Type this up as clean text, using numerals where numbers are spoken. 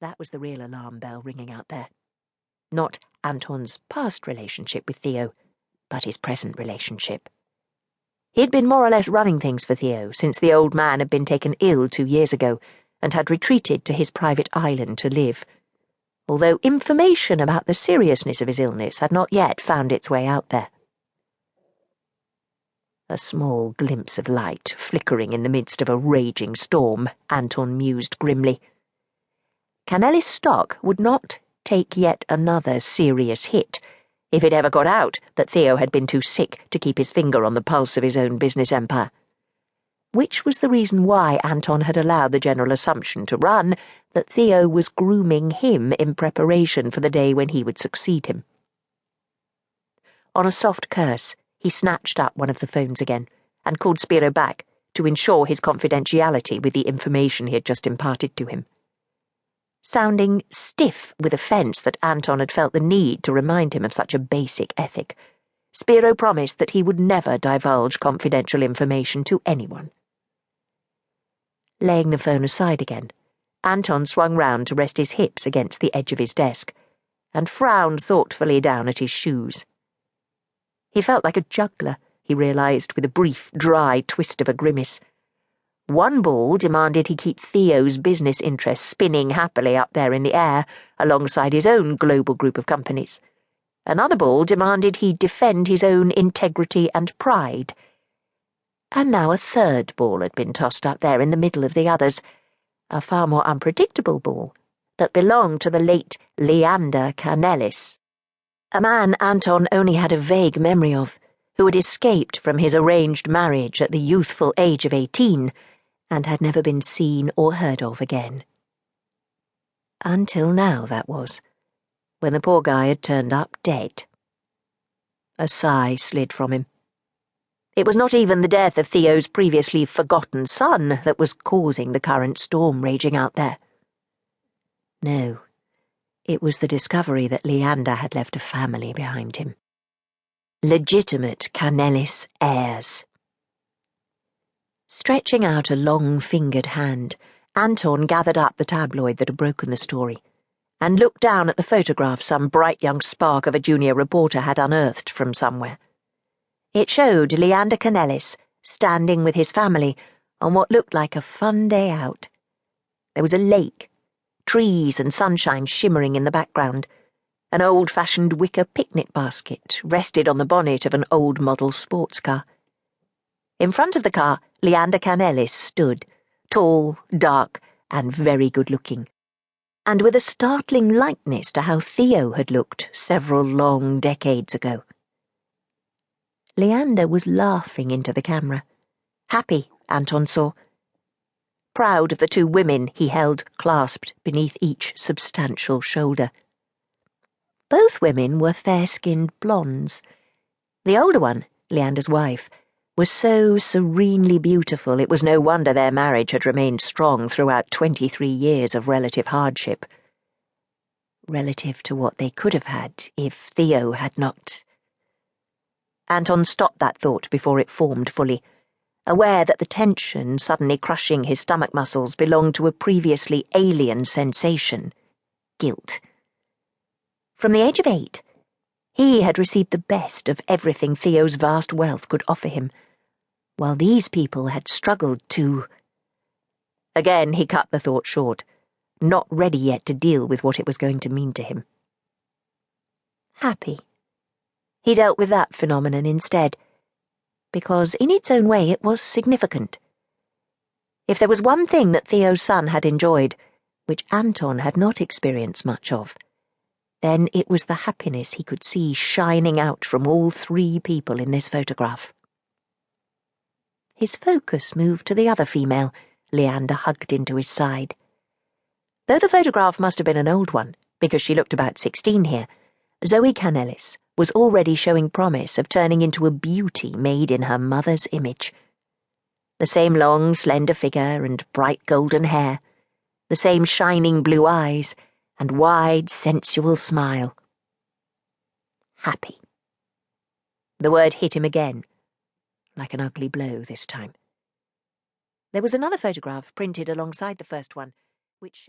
That was the real alarm bell ringing out there. Not Anton's past relationship with Theo, but his present relationship. He had been more or less running things for Theo since the old man had been taken ill 2 years ago and had retreated to his private island to live, although information about the seriousness of his illness had not yet found its way out there. A small glimpse of light flickering in the midst of a raging storm, Anton mused grimly. Kanellis' stock would not take yet another serious hit if it ever got out that Theo had been too sick to keep his finger on the pulse of his own business empire, which was the reason why Anton had allowed the general assumption to run that Theo was grooming him in preparation for the day when he would succeed him. On a soft curse, he snatched up one of the phones again and called Spiro back to ensure his confidentiality with the information he had just imparted to him. Sounding stiff with offence that Anton had felt the need to remind him of such a basic ethic, Spiro promised that he would never divulge confidential information to anyone. Laying the phone aside again, Anton swung round to rest his hips against the edge of his desk and frowned thoughtfully down at his shoes. He felt like a juggler, he realised with a brief, dry twist of a grimace. One ball demanded he keep Theo's business interests spinning happily up there in the air alongside his own global group of companies. Another ball demanded he defend his own integrity and pride. And now a third ball had been tossed up there in the middle of the others, a far more unpredictable ball that belonged to the late Leander Kanellis, a man Anton only had a vague memory of, who had escaped from his arranged marriage at the youthful age of 18 and had never been seen or heard of again. Until now, that was, when the poor guy had turned up dead. A sigh slid from him. It was not even the death of Theo's previously forgotten son that was causing the current storm raging out there. No, it was the discovery that Leander had left a family behind him. Legitimate Kanellis heirs. Stretching out a long-fingered hand, Anton gathered up the tabloid that had broken the story and looked down at the photograph some bright young spark of a junior reporter had unearthed from somewhere. It showed Leander Kanellis standing with his family on what looked like a fun day out. There was a lake, trees and sunshine shimmering in the background. An old-fashioned wicker picnic basket rested on the bonnet of an old-model sports car. In front of the car, Leander Kanellis stood, tall, dark, and very good-looking, and with a startling likeness to how Theo had looked several long decades ago. Leander was laughing into the camera. Happy, Anton saw. Proud of the 2 women he held clasped beneath each substantial shoulder. Both women were fair-skinned blondes. The older one, Leander's wife, was so serenely beautiful it was no wonder their marriage had remained strong throughout 23 years of relative hardship. Relative to what they could have had if Theo had not. Anton stopped that thought before it formed fully, aware that the tension suddenly crushing his stomach muscles belonged to a previously alien sensation: guilt. From the age of 8, he had received the best of everything Theo's vast wealth could offer him, while these people had struggled to... Again he cut the thought short, not ready yet to deal with what it was going to mean to him. Happy. He dealt with that phenomenon instead, because in its own way it was significant. If there was one thing that Theo's son had enjoyed, which Anton had not experienced much of, then it was the happiness he could see shining out from all 3 people in this photograph. His focus moved to the other female, Leander hugged into his side. Though the photograph must have been an old one, because she looked about 16 here, Zoe Kanellis was already showing promise of turning into a beauty made in her mother's image. The same long, slender figure and bright golden hair, the same shining blue eyes, and wide, sensual smile. Happy. The word hit him again, like an ugly blow this time. There was another photograph printed alongside the first one, which